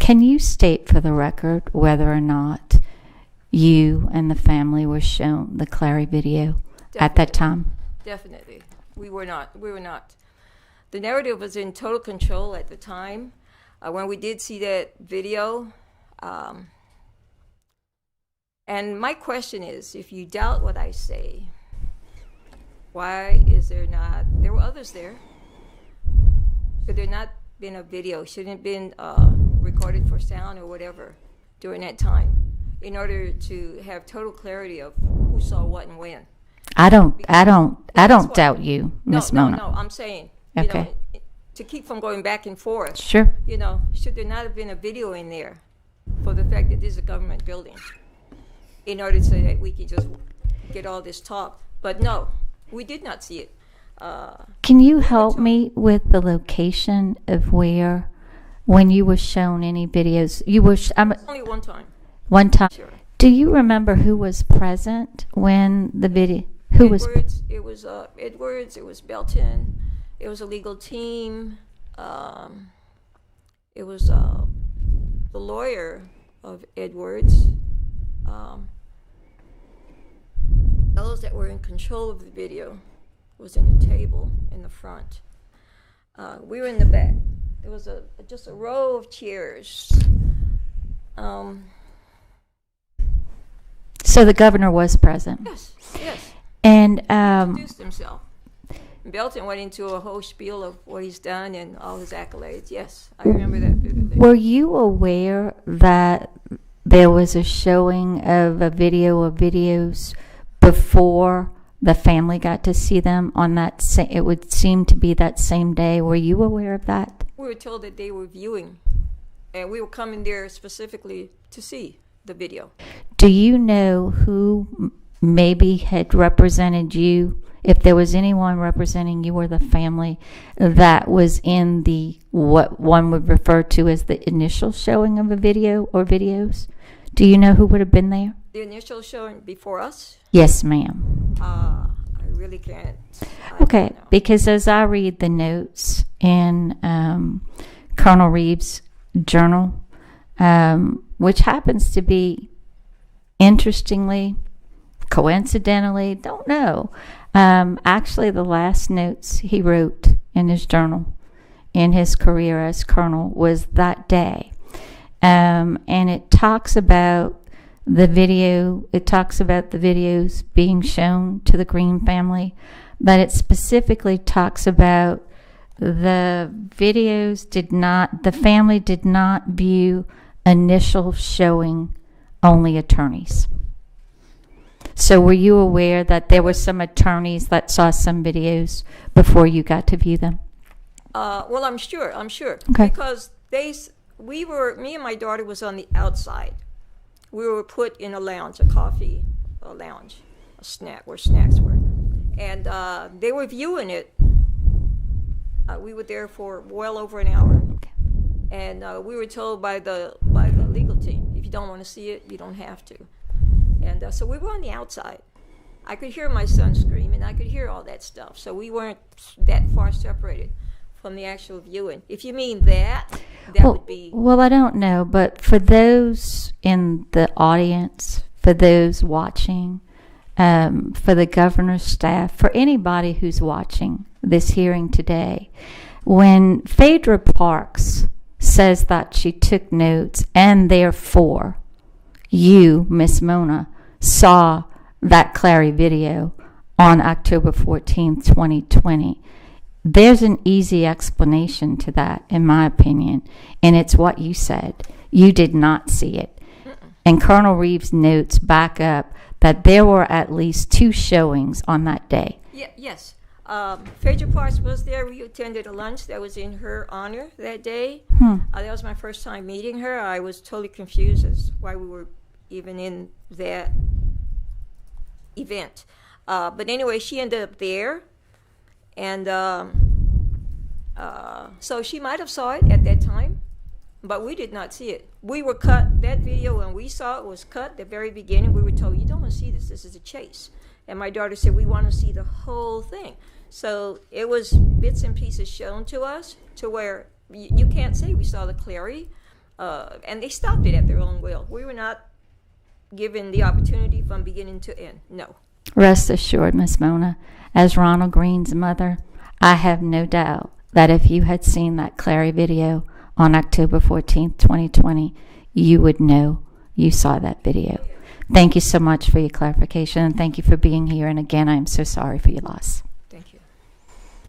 Can you state for the record whether or not you and the family were shown the Clary video at that time? Definitely. We were not. The narrative was in total control at the time. When we did see that video, and my question is, if you doubt what I say, why is there not, there were others there, could there not been a video, shouldn't have been recorded for sound or whatever during that time, in order to have total clarity of who saw what and when? I don't doubt you, Miss Mona. No, I'm saying, okay, to keep from going back and forth. Sure. Should there not have been a video in there for the fact that this is a government building, in order so that we could just get all this talk? But no, we did not see it. Can you help me with the location of where, when you were shown any videos? You were only one time. One time. Sure. Do you remember who was present when the video? Edwards, it was Edwards. It was Belton. It was a legal team. It was the lawyer of Edwards. Those that were in control of the video was in the table in the front. We were in the back. There was just a row of chairs. So the governor was present. Yes. And he introduced himself. Belton went into a whole spiel of what he's done and all his accolades. Yes, I remember that vividly. Were you aware that there was a showing of a video of videos before the family got to see them on that it would seem to be that same day? Were you aware of that? We were told that they were viewing, and we were coming there specifically to see the video. Do you know who maybe had represented you, if there was anyone representing you or the family that was in the, what one would refer to as the initial showing of a video or videos? Do you know who would have been there? The initial showing before us? Yes, ma'am. I really can't. Okay, because as I read the notes in Colonel Reeves' journal, which happens to be, interestingly, coincidentally, don't know, actually the last notes he wrote in his journal in his career as colonel was that day. And it talks about the video, it talks about the videos being shown to the Green family, but it specifically talks about the videos the family did not view initial showing only attorneys. So were you aware that there were some attorneys that saw some videos before you got to view them? Well, I'm sure. Okay. Because me and my daughter was on the outside. We were put in a lounge, a lounge, where snacks were. And they were viewing it. We were there for well over an hour. And we were told by the legal team, if you don't want to see it, you don't have to. And so we were on the outside. I could hear my son scream, and I could hear all that stuff. So we weren't that far separated from the actual viewing. If you mean that would be... Well, I don't know, but for those in the audience, for those watching, for the governor's staff, for anybody who's watching this hearing today, when Phaedra Parks says that she took notes and therefore you, Miss Mona, saw that Clary video on October 14th, 2020. There's an easy explanation to that, in my opinion, and it's what you said. You did not see it. And Colonel Reeves' notes back up that there were at least 2 showings on that day. Yes. Phaedra Parks was there. We attended a lunch that was in her honor that day. That was my first time meeting her. I was totally confused as to why we were even in that event. But anyway, she ended up there. And so she might have saw it at that time, but we did not see it. We were cut. That video, when we saw it, was cut at the very beginning. We were told, you don't want to see this. This is a chase. And my daughter said, we want to see the whole thing. So it was bits and pieces shown to us to where you can't say we saw the Clary. And they stopped it at their own will. We were not given the opportunity from beginning to end. No. Rest assured, Miss Mona, as Ronald Green's mother, I have no doubt that if you had seen that Clary video on October 14th, 2020, you would know you saw that video. Thank you so much for your clarification, and thank you for being here. And again, I am so sorry for your loss.